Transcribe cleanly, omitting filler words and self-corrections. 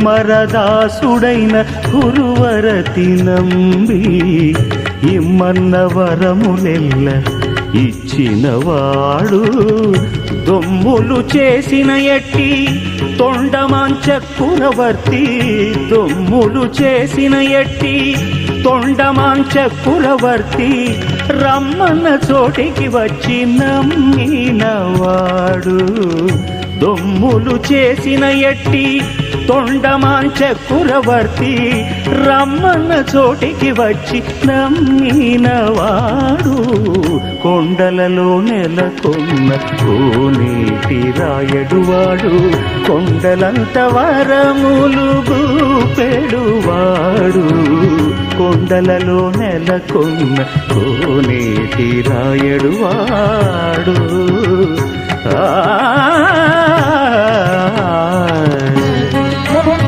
కుమ్మరదాసుడైన గురువరతి నంబి ఇమ్మన్న వరములెల్ల ఇచ్చినవాడు దొమ్ములు చేసిన ఎట్టి తొండమాంచకురవర్తి దొమ్ములు చేసిన ఎట్టి తొండమాంచకురవర్తి రమ్మన్న చోటికి వచ్చి నమ్మినవాడు దొమ్ములు చేసిన ఎట్టి తొండమాంచకురవర్తి రమ్మన్న చోటికి వచ్చి నమ్మినవాడు కొండలలో నెలకొన్న కోనేటి రాయడువాడు కొండలంత వరములు గూపెడువాడు కొండలలో నెలకొన్న కోనేటి రాయడువాడు